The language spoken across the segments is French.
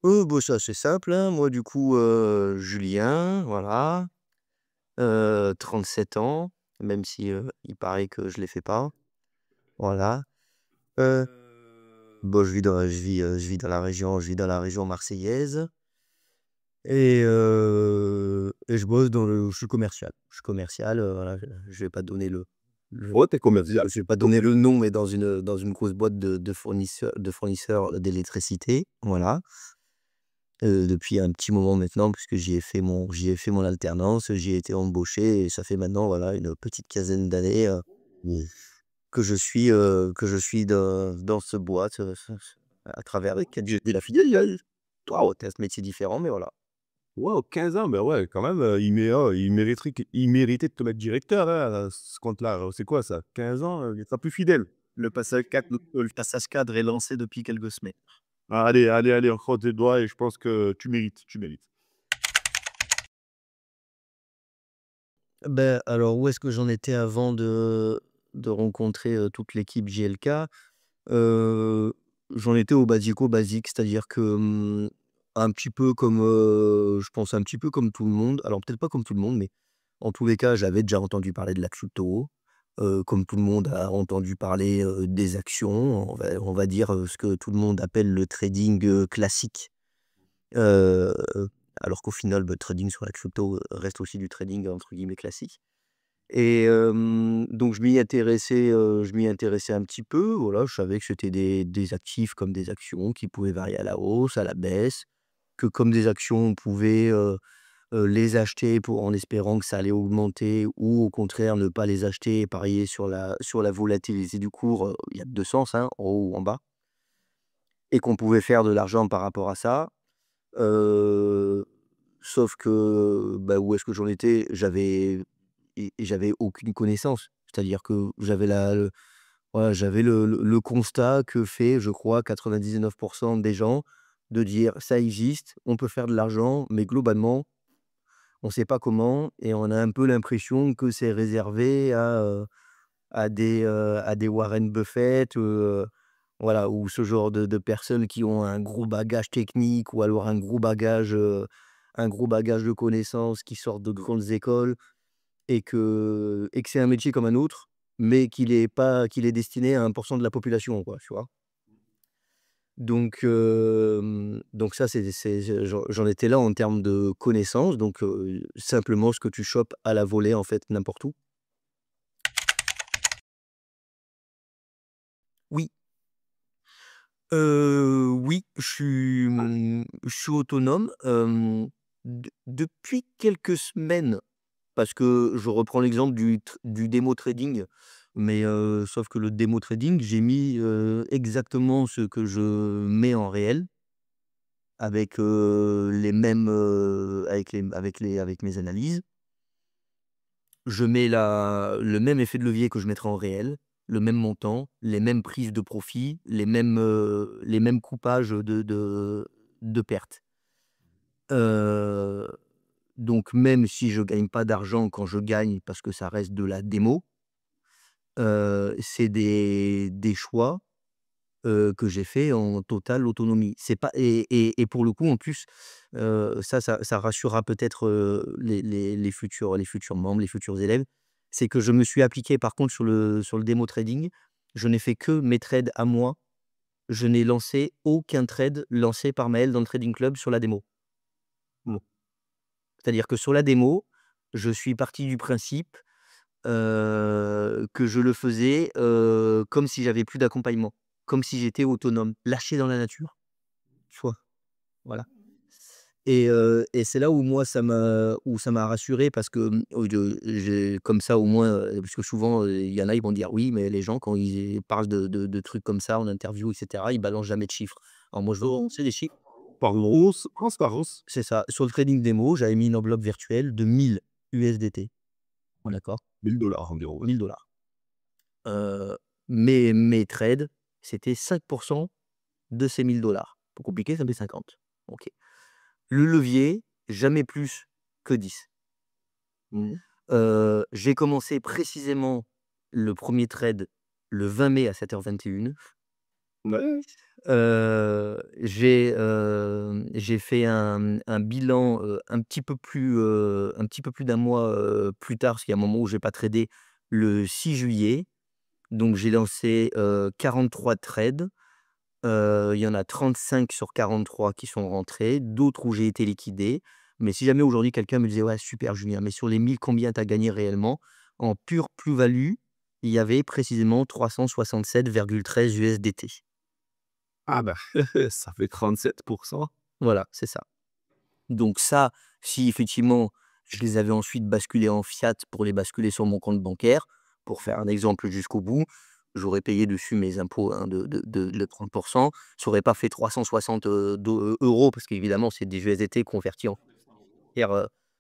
Bah, c'est assez simple, hein. Moi, du coup, Julien, voilà, 37 ans, même si, il paraît que je les fais pas. Voilà. Heu, bah, je vis dans la région marseillaise et je bosse dans le je suis commercial. Je suis commercial, voilà, je vais pas donner Ouais, t'es commercial. je vais pas donner le nom, mais dans une grosse boîte de fournisseurs d'électricité, voilà. Depuis un petit moment maintenant puisque j'y ai fait mon alternance, j'y ai été embauché et ça fait maintenant, voilà, une petite quinzaine d'années, Mmh. que je suis dans ce boîte, à travers lesquelles j'ai la filiale. Waouh, c'est un métier différent, mais voilà. Waouh, 15 ans, ben ouais, quand même, il méritait de te mettre directeur, hein, à ce compte-là. C'est quoi ça? 15 ans, il sera plus fidèle. Le passage cadre est lancé depuis quelques semaines. Allez, allez, allez, on croise les doigts et je pense que tu mérites, tu mérites. Ben alors où est-ce que j'en étais avant de rencontrer, toute l'équipe JLK? Heu, J'en étais au basico basique, c'est-à-dire que, un petit peu comme, je pense un petit peu comme tout le monde, alors peut-être pas comme tout le monde, mais en tous les cas, j'avais déjà entendu parler de la crypto, comme tout le monde a entendu parler, des actions, on va dire, ce que tout le monde appelle le trading, classique. Heu, Alors qu'au final, bah, le trading sur la crypto, reste aussi du trading entre guillemets «classique». Et donc je m'y intéressais un petit peu, voilà. Je savais que c'était des actifs comme des actions qui pouvaient varier à la hausse, à la baisse, que comme des actions, on pouvait, les acheter pour en espérant que ça allait augmenter ou au contraire ne pas les acheter et parier sur la volatilité du cours, il y a 2 sens, hein, en haut ou en bas et qu'on pouvait faire de l'argent par rapport à ça. Heu, Sauf que, bah, où est-ce que j'en étais? J'avais aucune connaissance. C'est-à-dire que j'avais le constat que fait, je crois, 99 des gens, de dire: «Ça existe, on peut faire de l'argent, mais globalement, on ne sait pas comment et on a un peu l'impression que c'est réservé à des Warren Buffett, voilà, ou ce genre de personnes qui ont un gros bagage technique ou alors un gros bagage de connaissances, qui sortent de grandes écoles et que c'est un métier comme un autre, mais qu'il est destiné à 1 de la population, quoi, tu vois? Donc ça, j'en étais là en termes de connaissances, donc simplement ce que tu chopes à la volée, en fait, n'importe où. Oui, oui, je suis autonome, depuis quelques semaines. Parce que je reprends l'exemple du démo trading, mais sauf que le démo trading, j'ai mis, exactement ce que je mets en réel avec, avec mes analyses. Je mets le même effet de levier que je mettrais en réel, le même montant, les mêmes prises de profit, les mêmes coupages de pertes. Heu, donc même si je gagne pas d'argent quand je gagne parce que ça reste de la démo. C'est des choix, que j'ai fait en totale autonomie. C'est pas et pour le coup, en plus, ça rassurera peut-être, les futurs membres, les futurs élèves. C'est que je me suis appliqué par contre sur le démo trading. Je n'ai fait que mes trades à moi. Je n'ai lancé aucun trade lancé par Maël dans le trading club sur la démo. Mmh. C'est-à-dire que sur la démo, je suis parti du principe, que je le faisais, comme si j'avais plus d'accompagnement, comme si j'étais autonome, lâché dans la nature, tu vois? Voilà et c'est là où moi ça m'a rassuré parce que, j'ai comme ça au moins, parce que souvent, il y en a, ils vont dire: «Oui, mais les gens quand ils parlent de trucs comme ça en interview et cetera, ils balancent jamais de chiffres». Alors moi je veux balancer des chiffres. Transparence. C'est ça. Sur le trading démo, j'avais mis une enveloppe virtuelle de 1 000 USDT, d'accord? 1000 $ environ, ouais. 1 000 Heu, mes trades, c'était 5 de ces 1 000 $. Pour compliquer, ça fait 50. OK. Le levier, jamais plus que 10. Mmh. J'ai commencé précisément le premier trade le 20 mai à 7h21. Ouais. J'ai fait un bilan, un petit peu plus d'un mois, plus tard, parce qu'il y a un moment où j'ai pas tradé, le 6 juillet. Donc j'ai lancé, 43 trades. Il y en a 35 sur 43 qui sont rentrés, d'autres où j'ai été liquidé. Mais si jamais aujourd'hui quelqu'un me disait: «Ouais, super Julien, mais sur les 1000 combien tu as gagné réellement?» En pure plus-value, il y avait précisément 367,13 USDT. Ah bah, ça fait 37. Voilà, c'est ça. Donc ça, si effectivement je les avais ensuite basculés en fiat pour les basculer sur mon compte bancaire, pour faire un exemple jusqu'au bout, j'aurais payé dessus mes impôts, hein, de 30. Ça aurait pas fait 360, euros parce qu'évidemment c'est des USDT convertis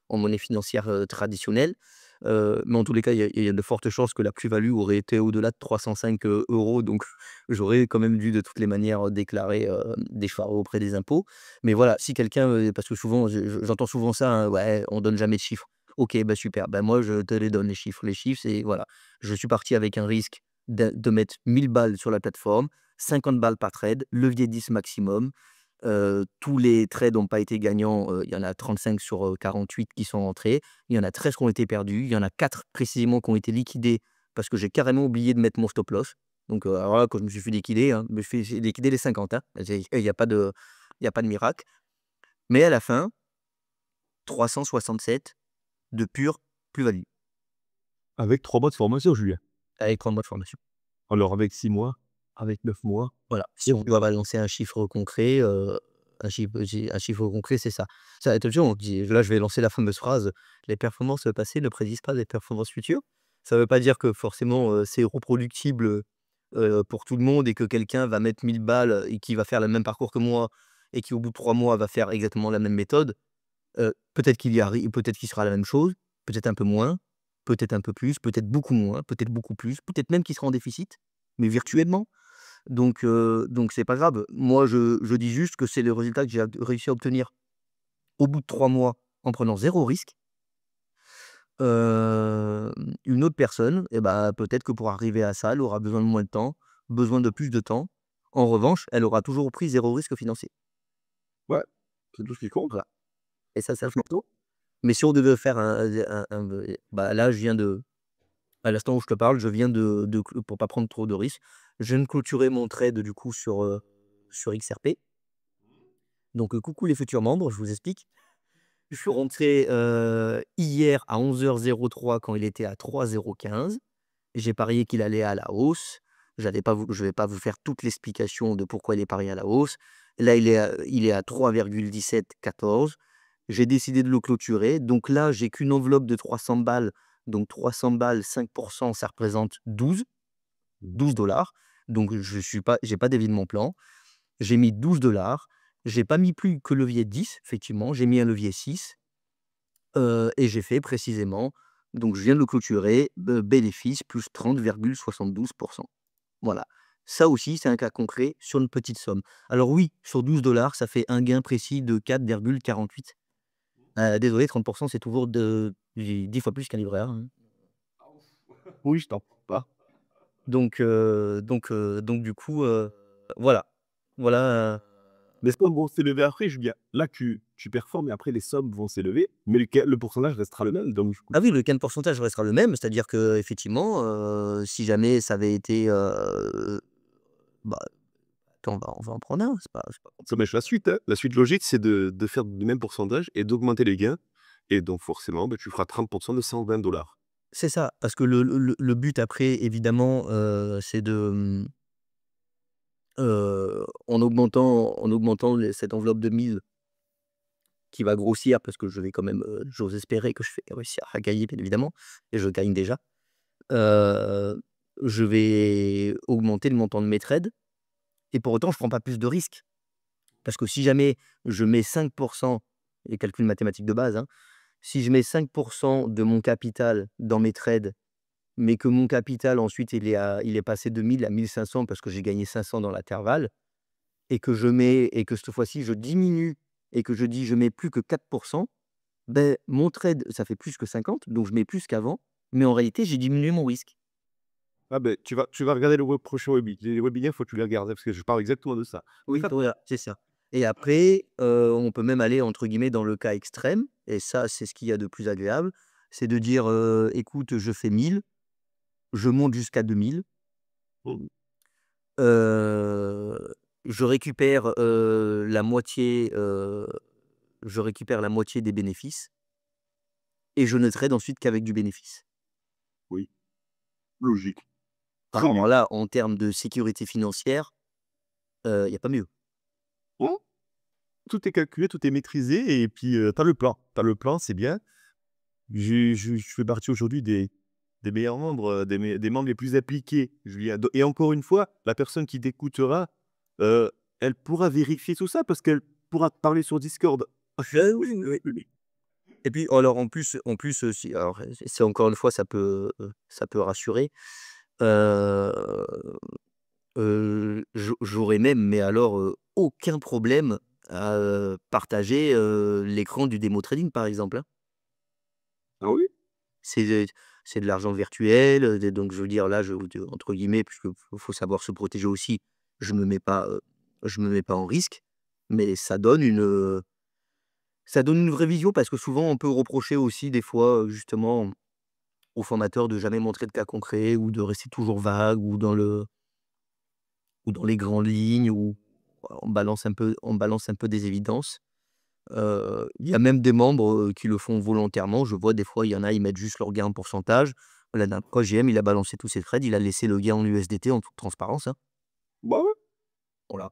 en monnaie financière, traditionnelle. Mais en tous les cas, il y a de fortes chances que la plus-value aurait été au-delà de 305 €, donc j'aurais quand même dû de toutes les manières déclarer, des charges auprès des impôts. Mais voilà, si quelqu'un, parce que souvent j'entends souvent ça, hein: «Ouais, on donne jamais de chiffres». OK, bah, super, bah, moi je te les donne les chiffres. Les chiffres, c'est voilà, je suis parti avec un risque de mettre 1000 balles sur la plateforme, 50 balles par trade, levier 10 maximum. Tous les trades n'ont pas été gagnants, il y en a 35 sur, 48 qui sont rentrés. Il y en a 13 qui ont été perdus. Il y en a 4 précisément qui ont été liquidés parce que j'ai carrément oublié de mettre mon stop loss. Donc, alors là, quand je me suis fait liquider, hein, j'ai liquidé les 50, hein. Il y a pas de miracle. Mais à la fin, 367 de pure plus-value Avec 3 mois de formation, Julien. avec 30 mois de formation. Alors avec 6 mois, avec 9 mois, Voilà, si c'est on bon. doit balancer un chiffre concret, un chiffre concret, c'est ça. Ça, attention, on dit là, je vais lancer la fameuse phrase: «Les performances passées ne prédisent pas les performances futures». Ça ne veut pas dire que forcément, c'est reproductible, pour tout le monde et que quelqu'un va mettre 1000 balles et qui va faire le même parcours que moi et qui, au bout de 3 mois, va faire exactement la même méthode. Peut-être qu'il sera la même chose, peut-être un peu moins, peut-être un peu plus, peut-être beaucoup moins, peut-être beaucoup plus, peut-être même qu'il sera en déficit, mais virtuellement. Donc c'est pas grave. Moi, je dis juste que c'est le résultat que j'ai réussi à obtenir au bout de 3 mois en prenant zéro risque. Une autre personne et bah, peut-être que pour arriver à ça, elle aura besoin de moins de temps, besoin de plus de temps. En revanche, elle aura toujours pris zéro risque financier. Ouais, c'est tout ce qui compte. Voilà, et ça, c'est important. Mais si on devait faire bah, là, je viens de à l'instant où je te parle, je viens pour pas prendre trop de risques, je viens de clôturer mon trade du coup sur XRP. Donc, coucou les futurs membres, je vous explique. Je suis rentré, hier à 11h03 quand il était à 3,015. J'ai parié qu'il allait à la hausse. Je vais pas vous faire toute l'explication de pourquoi il est parié à la hausse. Là, il est à 3,1714. J'ai décidé de le clôturer. Donc là, j'ai qu'une enveloppe de 300 balles. Donc 300 balles, 5, ça représente 12 $. Donc j'ai pas dévié de mon plan. J'ai mis 12 $. J'ai pas mis plus que levier 10, effectivement. J'ai mis un levier 6. Et j'ai fait précisément, donc je viens de le clôturer, bénéfice plus 30,72. Voilà. Ça aussi, c'est un cas concret sur une petite somme. Alors oui, sur 12 $, ça fait un gain précis de 4,48. Désolé, 30, c'est toujours 10 fois plus qu'un livret A, hein. Oui, je t'en parle pas. Donc du coup, voilà. Voilà, Les sommes vont s'élever après, Julien. Là, tu performes et après les sommes vont s'élever, mais le pourcentage restera le même, donc du coup. ah oui, le gain de pourcentage restera le même, c'est-à-dire qu'effectivement, si jamais ça avait été, bah, attends, on va en prendre un, c'est pas Ça marche la suite, hein. La suite logique, c'est de faire du même pourcentage et d'augmenter les gains et donc forcément, tu feras 30 de 120 $. c'est ça, parce que le but après évidemment, c'est en augmentant cette enveloppe de 1000 qui va grossir parce que je vais quand même, j'ose espérer que je vais réussir à gagner bien évidemment et je gagne déjà. Heu, je vais augmenter le montant de mes trades et pour autant je prends pas plus de risques. Parce que si jamais je mets 5, les calculs mathématiques de base, hein, si je mets 5 de mon capital dans mes trades, mais que mon capital ensuite il est passé de 1000 à 1 500 parce que j'ai gagné 500 dans l'intervalle et que cette fois-ci je diminue et que je dis: «Je mets plus que 4», ben mon trade ça fait plus que 50, donc je mets plus qu'avant, mais en réalité j'ai diminué mon risque. Ah beh, tu vas regarder le prochain les webinaires, faut que tu les regardes, hein, parce que je parle exactement de ça. Oui, Ça voilà, c'est ça. Et après, on peut même aller entre guillemets «dans le cas extrême» et ça, c'est ce qu'il y a de plus agréable, c'est de dire, «Écoute, je fais 1000, je monte jusqu'à 2000, mmh, heu, je récupère, je récupère la moitié des bénéfices et je ne trade ensuite qu'avec du bénéfice». oui, logique. Alors là, en termes de sécurité financière, il y a pas mieux. Mmh, tout est calculé, tout est maîtrisé et puis, tu as le plan. Tu as le plan, c'est bien. Je fais partie aujourd'hui des meilleurs membres, des membres les plus appliqués, Julien. Do Et encore une fois, la personne qui t'écoutera, elle pourra vérifier tout ça parce qu'elle pourra te parler sur Discord. Oui, oui, oui. Et puis alors en plus, si alors, c'est encore une fois ça peut rassurer, heu j'aurais même, mais alors, aucun problème à, partager, l'écran du démo trading, par exemple, hein. Ah oui? C'est de c'est de l'argent virtuel, donc je veux dire là, je entre guillemets, puisque faut savoir se protéger aussi, je me mets pas en risque, mais ça donne une vraie vision parce que souvent on peut reprocher aussi des fois, justement aux formateurs de jamais montrer de cas concrets ou de rester toujours vague ou dans les grandes lignes ou on balance un peu des évidences. Il y a même des membres, qui le font volontairement. Je vois des fois, il y en a, ils mettent juste leur gain en pourcentage. La dernière fois, GM, il a balancé tous ses trades, il a laissé le gain en USDT en toute transparence, hein. Bah ouais. Voilà.